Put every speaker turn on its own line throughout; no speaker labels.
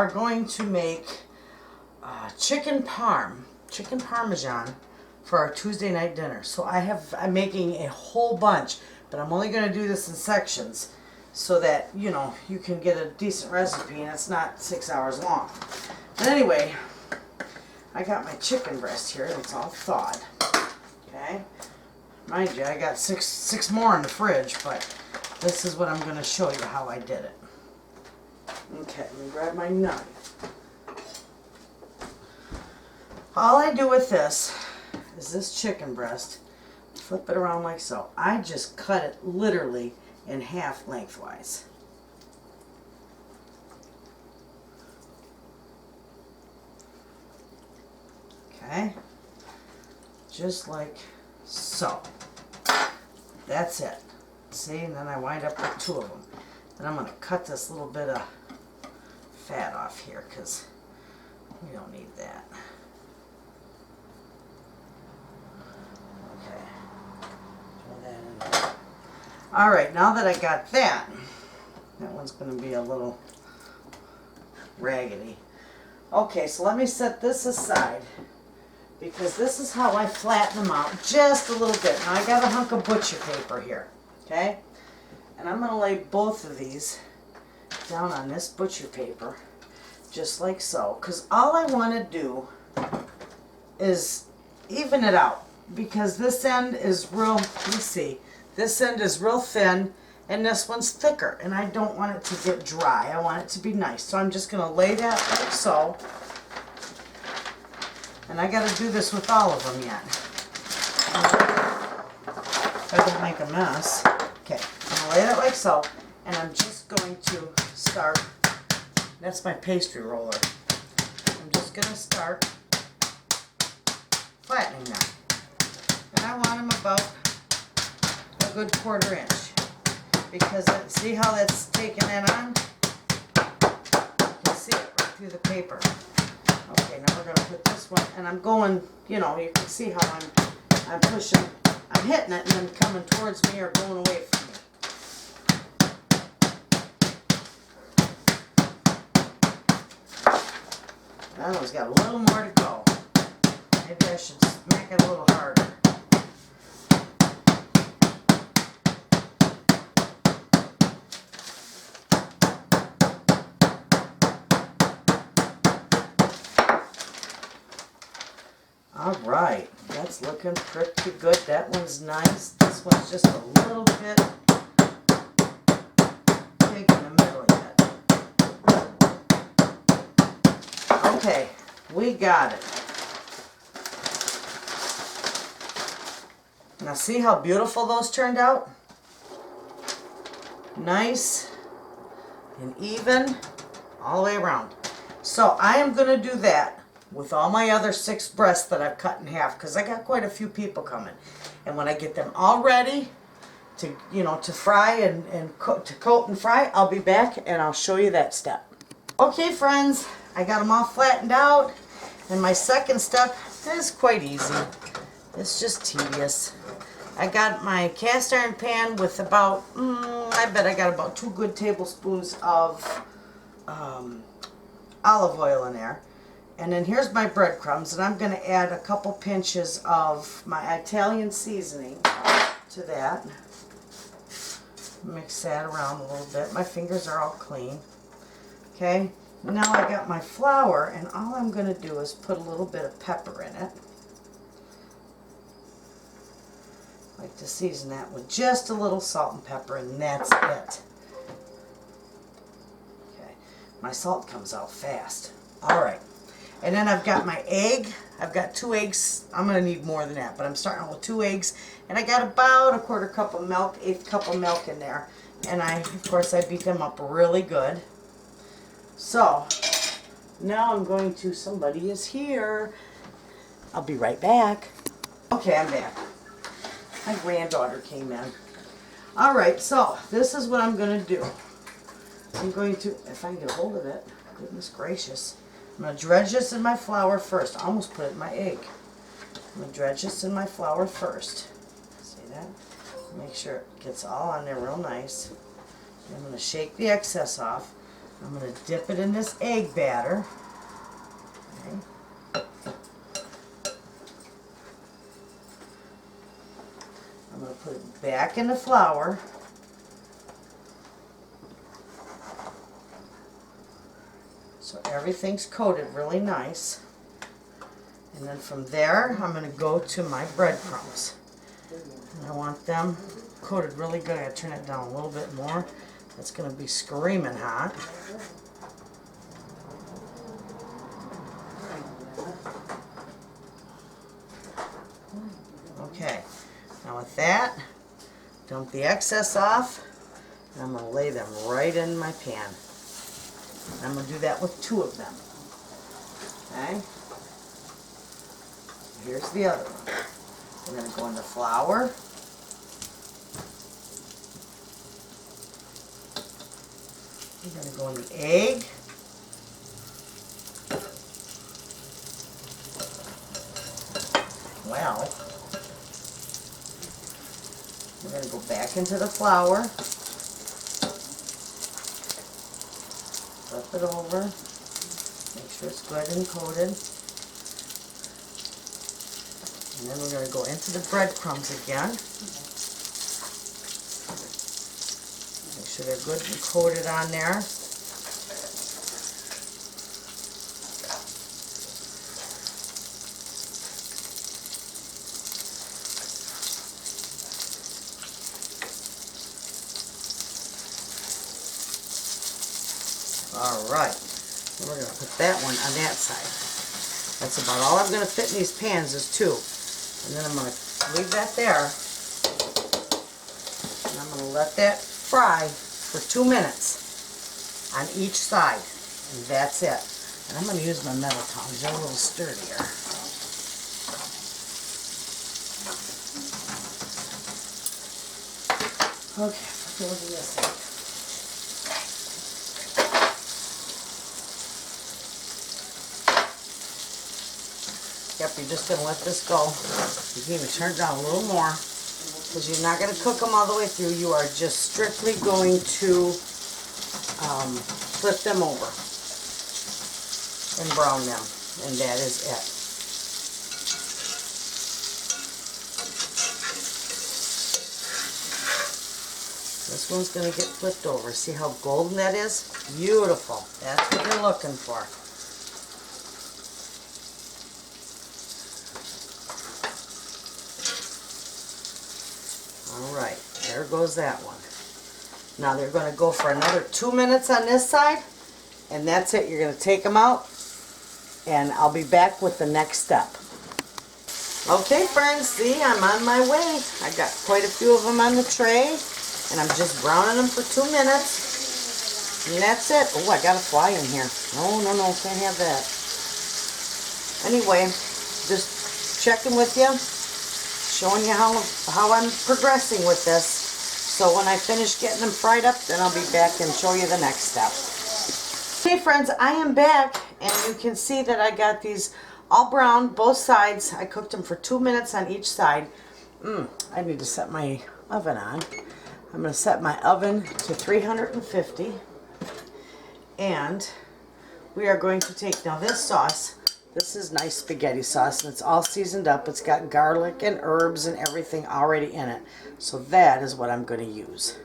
are going to make chicken Parmesan for our Tuesday night dinner. So I'm making a whole bunch, but I'm only going to do this in sections so that, you know, you can get a decent recipe and it's not 6 hours long. But anyway, I got my chicken breast here. It's all thawed. Okay. Mind you, I got six more in the fridge, but this is what I'm going to show you how I did it. Okay, let me grab my knife. All I do with this is this chicken breast, flip it around like so. I just cut it literally in half lengthwise. Okay, just like so. That's it. See, and then I wind up with 2 of them. And I'm going to cut this little bit of fat off here because we don't need that. Okay. Throw that in there. Alright, now that I got that one's going to be a little raggedy. Okay, so let me set this aside because this is how I flatten them out just a little bit. Now I got a hunk of butcher paper here, okay? And I'm going to lay both of these down on this butcher paper, just like so. Because all I want to do is even it out. Because this end is real, let me see, this end is real thin and this one's thicker. And I don't want it to get dry. I want it to be nice. So I'm just going to lay that like so. And I got to do this with all of them yet. I don't make a mess. Okay, I'm going to lay that like so, and I'm just going to start, that's my pastry roller. I'm just going to start flattening them. And I want them about a good 1/4 inch. Because see how that's taking that on? You can see it right through the paper. Okay, now we're going to put this one, and I'm going, you know, you can see how I'm pushing. I'm hitting it and then coming towards me or going away from me. That one's got a little more to go. Maybe I should make it a little harder. Alright, that's looking pretty good. That one's nice. This one's just a little bit big in the middle yet. Okay, we got it. Now see how beautiful those turned out? Nice and even all the way around. So I am going to do that with all my other 6 breasts that I've cut in half because I got quite a few people coming. And when I get them all ready to, you know, to fry and to coat and fry, I'll be back and I'll show you that step. Okay friends, I got them all flattened out, and my second step is quite easy. It's just tedious. I got my cast iron pan with about, I bet I got about 2 good tablespoons of olive oil in there. And then here's my breadcrumbs, and I'm going to add a couple pinches of my Italian seasoning to that. Mix that around a little bit. My fingers are all clean. Okay, now I got my flour, and all I'm going to do is put a little bit of pepper in it. I like to season that with just a little salt and pepper, and that's it. Okay, my salt comes out fast. Alright. And then I've got my egg. I've got 2 eggs. I'm going to need more than that, but I'm starting with 2 eggs. And I got about a 1/4 cup of milk, 1/8 cup of milk in there. And of course, I beat them up really good. So, now I'm going to, somebody is here. I'll be right back. Okay, I'm back. My granddaughter came in. Alright, so this is what I'm going to do. I'm going to, if I can get a hold of it, goodness gracious. I'm going to dredge this in my flour first. I almost put it in my egg. I'm going to dredge this in my flour first. See that? Make sure it gets all on there real nice. I'm going to shake the excess off. I'm going to dip it in this egg batter. Okay. I'm going to put it back in the flour. So everything's coated really nice. And then from there, I'm going to go to my breadcrumbs. And I want them coated really good. I gotta turn it down a little bit more. That's going to be screaming hot. Okay, now with that, dump the excess off, and I'm going to lay them right in my pan. And I'm going to do that with 2 of them. Okay, here's the other one. I'm going to go in the flour. I'm going to go in the egg. Well, we're going to go back into the flour. Flip it over. Make sure it's good and coated. And then we're going to go into the breadcrumbs again. Make sure they're good and coated on there. Alright, we're going to put that one on that side. That's about all I'm going to fit in these pans is 2. And then I'm going to leave that there. And I'm going to let that fry for 2 minutes on each side. And that's it. And I'm going to use my metal tongs. They're a little sturdier. Okay, let's do this side. Yep, you're just going to let this go. You can even turn it down a little more because you're not going to cook them all the way through. You are just strictly going to flip them over and brown them, and that is it. This one's going to get flipped over. See how golden that is? Beautiful. That's what you're looking for. Alright, there goes that one. Now they're going to go for another 2 minutes on this side, and that's it. You're going to take them out, and I'll be back with the next step. Okay friends, see, I'm on my way. I got quite a few of them on the tray, and I'm just browning them for 2 minutes, and that's it. Oh, I got a fly in here. No, can't have that. Anyway, just checking with you. Showing you how I'm progressing with this. So when I finish getting them fried up, then I'll be back and show you the next step. Okay friends, I am back, and you can see that I got these all brown, both sides. I cooked them for 2 minutes on each side. I need to set my oven on. I'm going to set my oven to 350, and we are going to take, now this sauce, this is nice spaghetti sauce, and it's all seasoned up. It's got garlic and herbs and everything already in it. So that is what I'm going to use.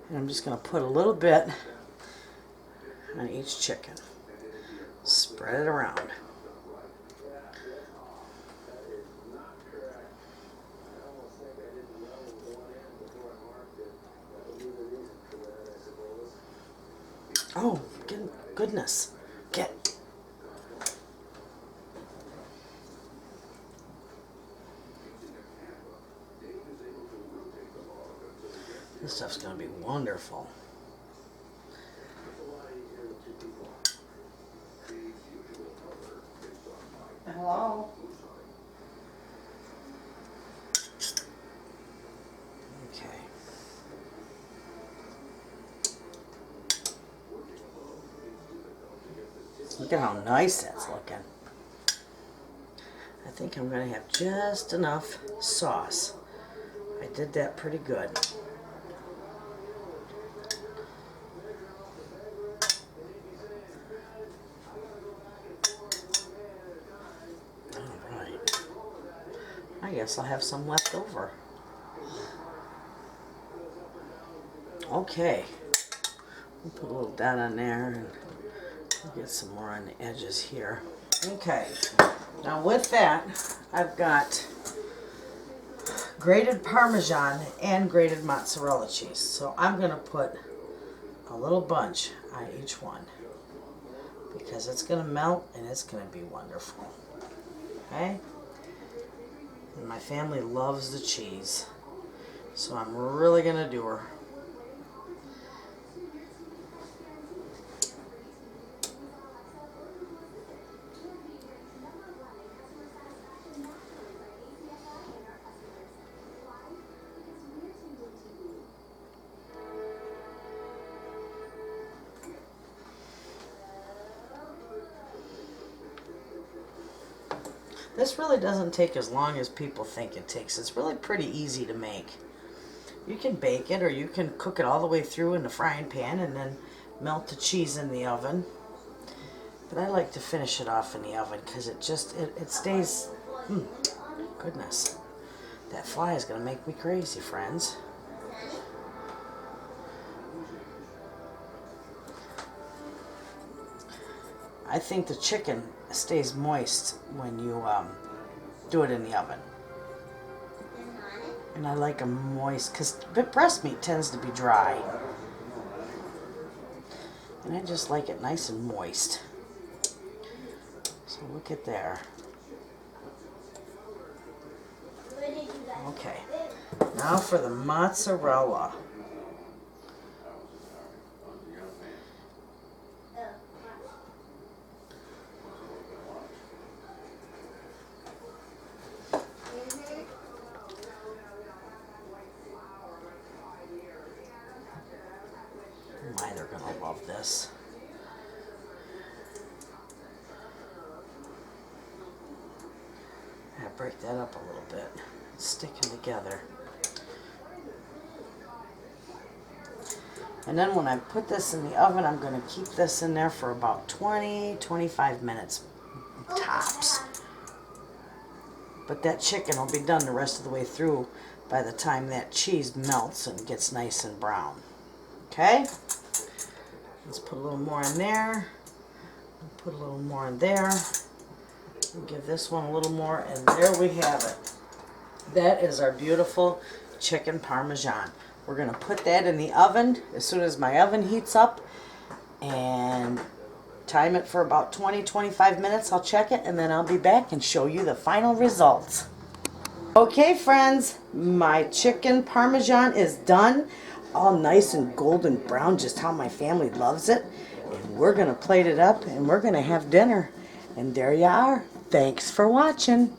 And I'm just going to put a little bit on each chicken. Spread it around. Oh, goodness. Get. This stuff's going to be wonderful. Hello? Okay. Look at how nice that's looking. I think I'm going to have just enough sauce. I did that pretty good. I guess I'll have some left over. Okay. We'll put a little dot on there and we'll get some more on the edges here. Okay. Now with that, I've got grated Parmesan and grated mozzarella cheese. So I'm going to put a little bunch on each one because it's going to melt and it's going to be wonderful. Okay? And my family loves the cheese, so I'm really going to do her. This really doesn't take as long as people think it takes. It's really pretty easy to make. You can bake it or you can cook it all the way through in the frying pan and then melt the cheese in the oven. But I like to finish it off in the oven because it stays, goodness. That fly is going to make me crazy, friends. I think the chicken stays moist when you do it in the oven. And I like them moist because breast meat tends to be dry. And I just like it nice and moist. So look at there. Okay, now for the mozzarella. My, they're gonna love this. I break that up a little bit. It's sticking together. And then when I put this in the oven, I'm going to keep this in there for about 20-25 minutes tops. But that chicken will be done the rest of the way through by the time that cheese melts and gets nice and brown. Okay? Let's put a little more in there. Put a little more in there. And give this one a little more, and there we have it. That is our beautiful chicken Parmesan. We're going to put that in the oven as soon as my oven heats up and time it for about 20-25 minutes. I'll check it and then I'll be back and show you the final results. Okay friends, my chicken Parmesan is done. All nice and golden brown, just how my family loves it. And we're going to plate it up and we're going to have dinner. And there you are. Thanks for watching.